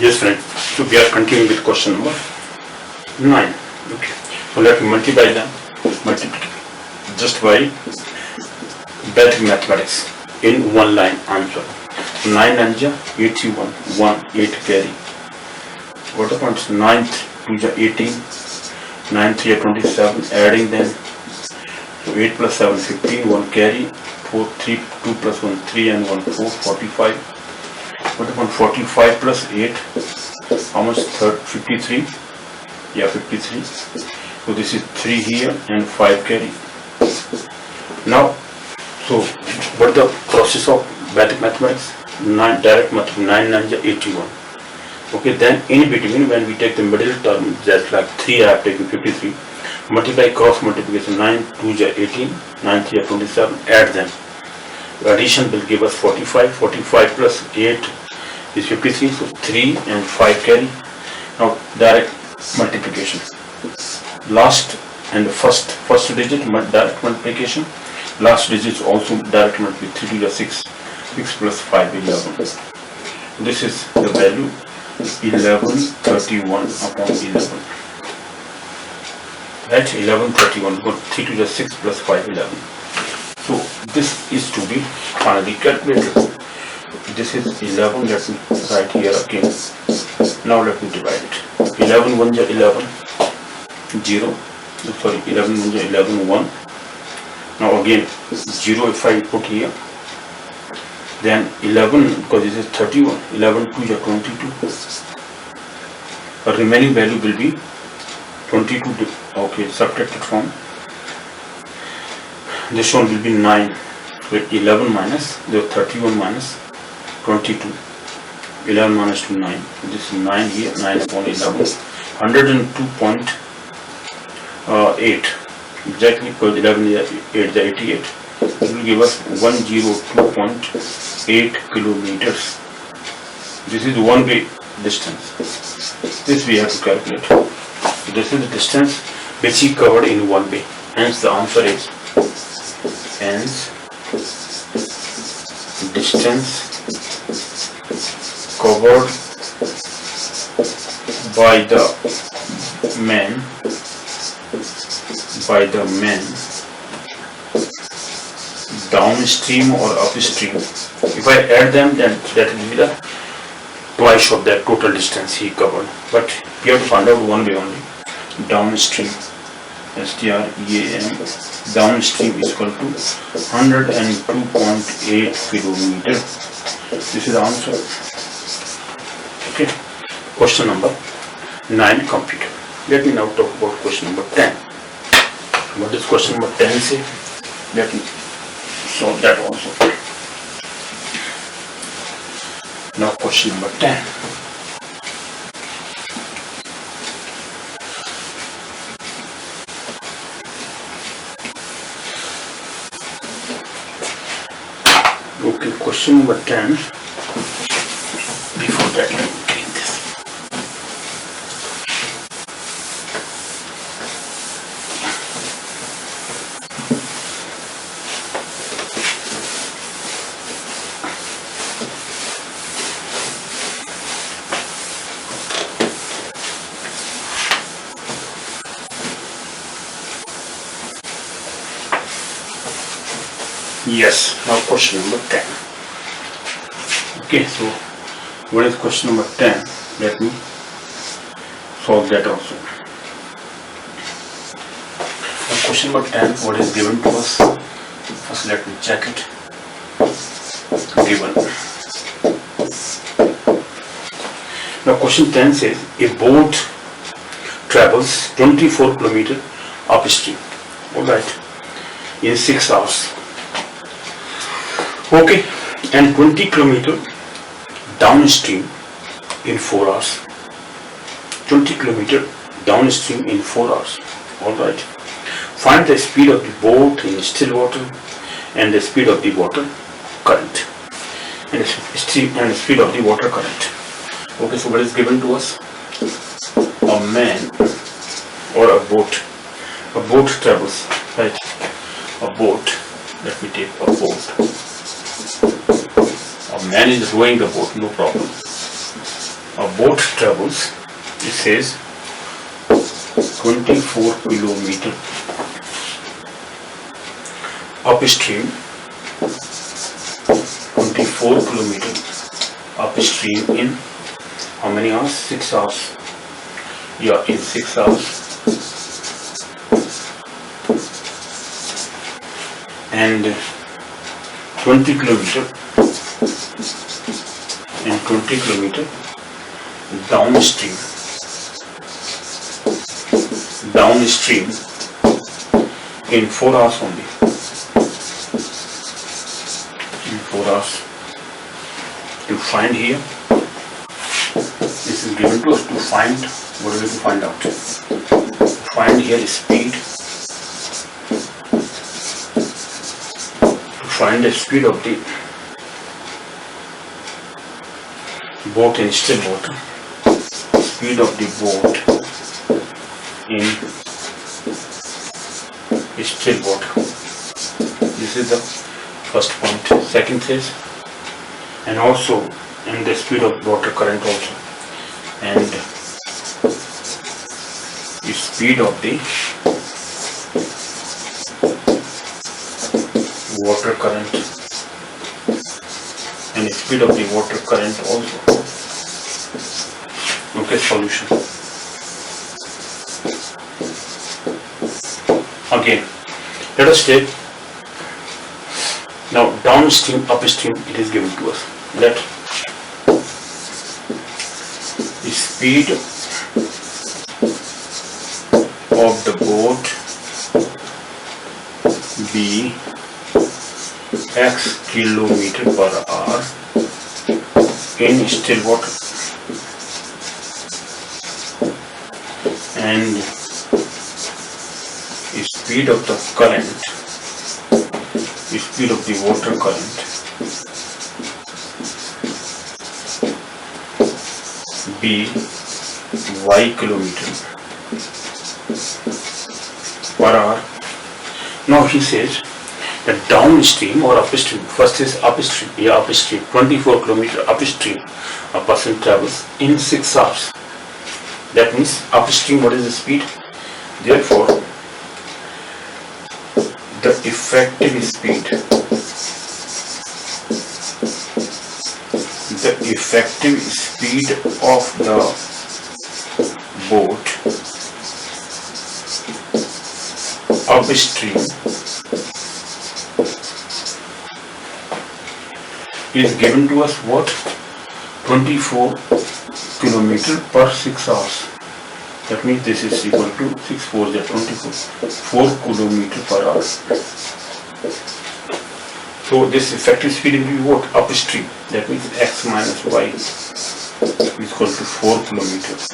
Yes, friend. So we are continuing with question number 9. Okay. So let me multiply them. Multiply just by basic mathematics in one line answer. 9 and 81, 1, 8 carry. What the points? 9 to 18, 9 3 27. Adding them. So 8 plus 7 15, 1 carry. 4 3 2 plus 1 3 and 1 4 45. What about 45 plus 8? How much? 53? Yeah, 53. So this is 3 here and 5 carry. Now, so what is the process of basic mathematics? Direct mathematics, 9 9 81. Okay, then in between when we take the middle term, just like 3 I have taken 53, multiply cross multiplication 9 2 18, 9 3 27, add them. Addition will give us 45, 45 plus 8 is 53, so 3 and 5 carry. Now direct multiplication. Last and the first digit direct multiplication. Last digit also direct multiplication. 3 to the 6. 6 plus 5 11. This is the value 1131 upon 11. Right, 1131. Got 3 to the 6 plus 5 11. So this is to be finally calculated. This is 11, let me write here again. Now let me divide it. 11 1 11, 0, sorry, 11 1 11, 1. Now again 0 if I put here. Then 11, because this is 31, 11 2 22. The remaining value will be 22, okay, subtracted from. This one will be 9. With 11 minus, the 31 minus 22, 11 minus 2 9, this is 9 here, 9 upon 11, 102.8, exactly, because 11 is 8 is 88, it will give us 102.8 kilometers. This is one way distance. This we have to calculate. So this is the distance which he covered in one way. Hence the answer is distance covered by the man downstream or upstream. If I add them, then that will be the twice of that total distance he covered. But we have to find out one way only. Downstream, STREAM, downstream is equal to 102.8 kilometer. This is the answer. Okay. Question number 9 completed. Let me now talk about question number 10. What does question number 10 say? Let me solve that also. Now question number 10. Okay, question number 10. Before that, let me clean this. Yes, now question number 10. Okay, so what is question number 10? Let me solve that also. Now question number 10, what is given to us? First let me check it. Given. Now question 10 says a boat travels 24 km upstream, alright, in 6 hours. Okay, and 20 km downstream in 4 hours. 20 km downstream in 4 hours. Alright. Find the speed of the boat in still water and the speed of the water current. And the speed of the water current. Okay, so what is given to us? A man or a boat. A boat travels, right? A boat. Let me take a boat. A man is rowing the boat, no problem. a boat travels, it says 24 kilometer upstream, 24 kilometer upstream in how many hours? 6 hours. Yeah, in 6 hours. And 20 kilometer and 20 kilometer downstream in 4 hours only. In 4 hours. To find here, this is given to us to find. What are we to find out? To find here speed. To find the speed of the boat in still water. Speed of the boat in still water. This is the first point. Second is, and also in the speed of water current also, and the speed of the water current, and the speed of the water current also. Okay, solution. Again, let us take now downstream, upstream. It is given to us that the speed of the boat be x kilometer per hour in still water, and the speed of the current, the speed of the water current be y kilometer per hour. Now he says that downstream or upstream, first is upstream, 24 kilometer upstream a person travels in 6 hours. That means upstream, what is the speed? Therefore, the effective speed of the boat upstream is given to us what? 24 kilometer per 6 hours. That means this is equal to 6 4 is 24, 4 kilometer per hour. So this effective speed will be what? Upstream. That means x minus y is equal to 4 kilometers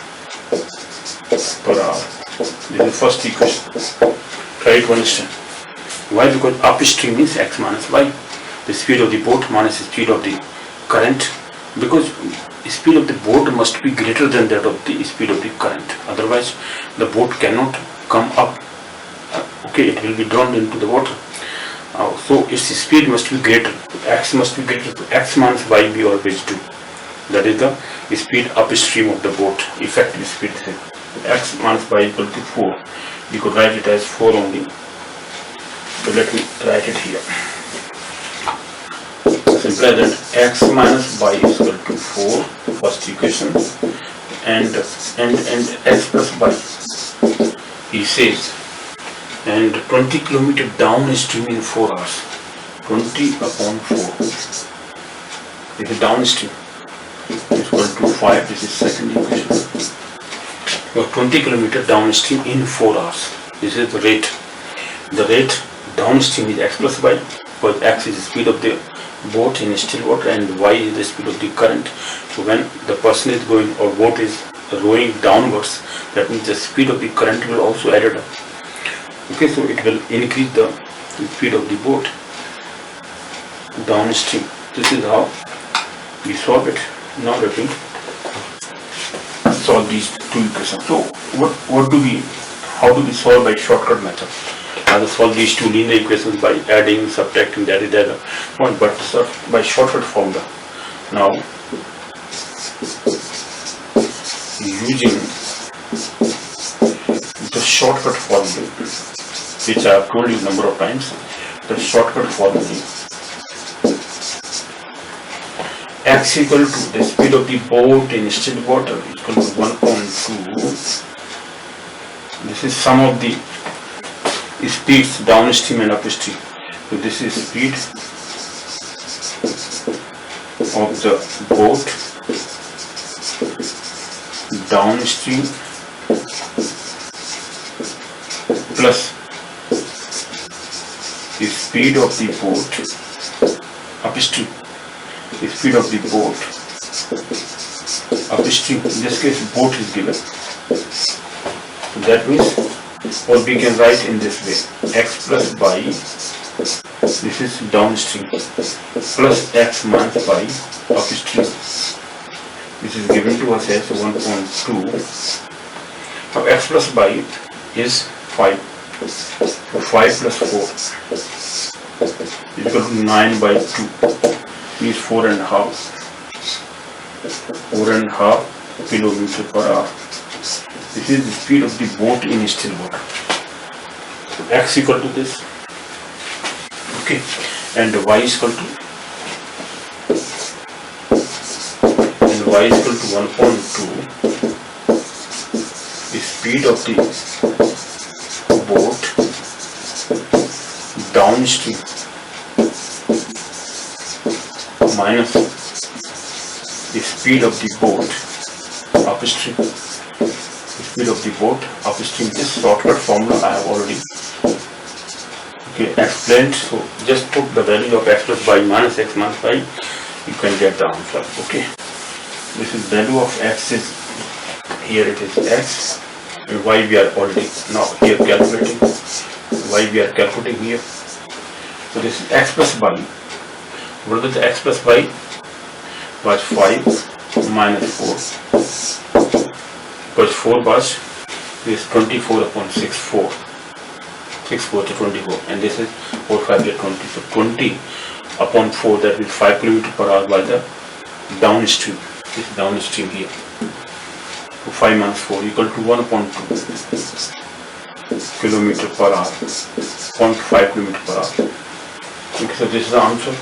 per hour. This is the first equation. Try to understand. Why? Because upstream means x minus y. The speed of the boat minus the speed of the current. Because the speed of the boat must be greater than that of the speed of the current. Otherwise, the boat cannot come up. Okay, it will be drawn into the water. So its speed must be greater. X must be greater to x minus y we always do. That is the speed upstream of the boat. Effective speed. X minus y equal to 4. We could write it as 4 only. So let me write it here. Simply that x minus y is equal to 4, first equation, and x plus y. He says, and 20 kilometer downstream in 4 hours. 20 upon 4. This is downstream. Is equal to 5. This is second equation. So 20 kilometer downstream in 4 hours. This is the rate. The rate downstream is x plus y, because x is the speed of the boat in still water and y is the speed of the current. So when the person is going or boat is rowing downwards, that means the speed of the current will also added up. Okay, so it will increase the speed of the boat downstream. This is how we solve it. Now let me solve these two equations. So how do we solve by shortcut method? I'll solve these two linear equations by adding, subtracting, that is the point, but by shortcut formula. Now using the shortcut formula, which I have told you number of times. The shortcut formula: x equal to the speed of the boat in still water equal to 1.2. This is sum of the speeds downstream and upstream. So this is speed of the boat downstream plus the speed of the boat upstream. The speed of the boat upstream. In this case, boat is given. So that means, or we can write in this way: x plus y, this is downstream, plus x minus y upstream. This is given to us as 1.2. Now x plus y is 5. So 5 plus 4 is equal to 9 by 2. Means 4.5 kilometer per hour. This is the speed of the boat in still water. So x equal to this, okay, and y is equal to 1.2. The speed of the boat downstream minus the speed of the boat upstream. The speed of the boat upstream. This shortcut formula I have already explained. So just put the value of x plus y minus x minus y. You can get the answer. Okay. This is value of x is here. It is x and y we are already now here calculating. Y we are calculating here. So this is x plus y. What is the x plus y? Was 5 minus 4. Because 4 was this 24 upon 6, 4. 6 4 to 24. And this is 4 5 to 20. So 20 upon 4, that means 5 km per hour by the downstream. This downstream here. So 5 minus 4 equal to 1 upon 2 kilometer per hour. 0.5 kilometer per hour. Okay, so this is the answer.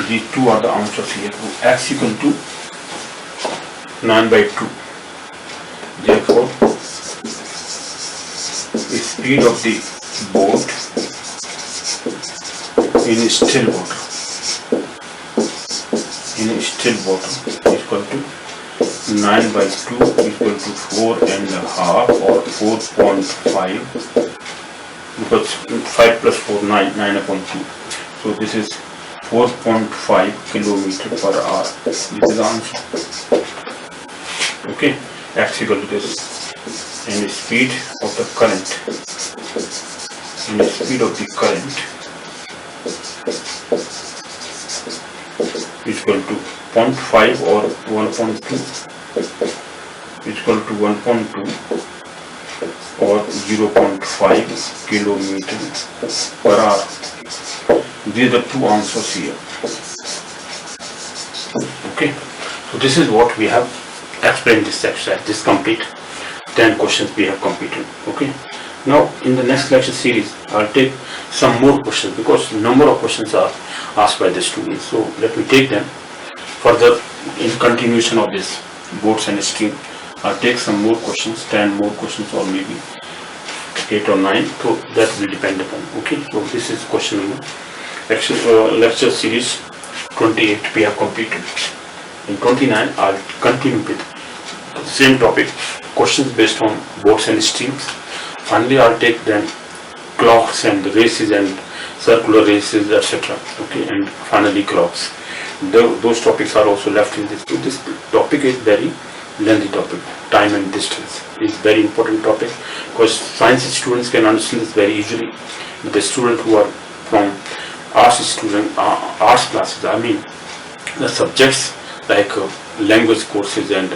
These two are the answers here. So x equal to 9 by 2. Therefore, the speed of the boat in still water is equal to 9 by 2 equal to 4.5 or 4.5, because 5 plus 4 9 upon 2. So this is 4.5 kilometer per hour. This is the answer. Okay, x equal to this, and the speed of the current, is equal to 0.5 or 1.2 is equal to 1.2 or 0.5 kilometer per hour. These are the two answers here. Okay, so this is what we have explained this section. This complete 10 questions we have completed. Okay, now in the next lecture series I'll take some more questions, because number of questions are asked by the students. So let me take them further in continuation of this boats and stream. I'll take some more questions, 10 more questions, or maybe 8 or 9. So that will depend upon. Okay, so this is question number. Lecture series 28 we have completed. In 29 I'll continue with the same topic, questions based on boats and streams. Finally I'll take then clocks and races and circular races, etc. Okay, and finally clocks. Those topics are also left in this. So this topic is very lengthy topic. Time and distance is very important topic, because science students can understand this very easily. But the students who are from arts classes, I mean the subjects like language courses and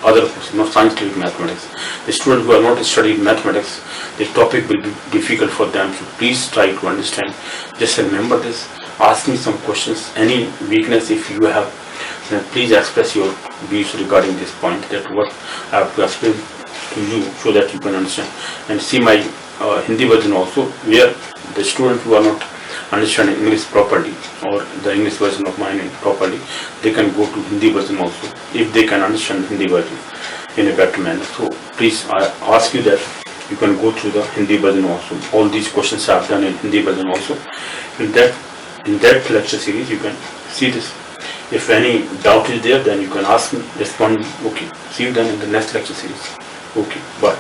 other courses, not science like mathematics. The students who are not studying mathematics, the topic will be difficult for them. So please try to understand. Just remember this. Ask me some questions. Any weakness, if you have then please express your views regarding this point, that what I have to explain to you so that you can understand. And see my Hindi version also, where the students who are not understanding English properly, or the English version of mine properly, they can go to Hindi version also if they can understand Hindi version in a better manner. So please, I ask you that you can go through the Hindi version also. All these questions I have done in Hindi version also. In that lecture series you can see this. If any doubt is there, then you can ask me, respond. Okay. See you then in the next lecture series. Okay. Bye.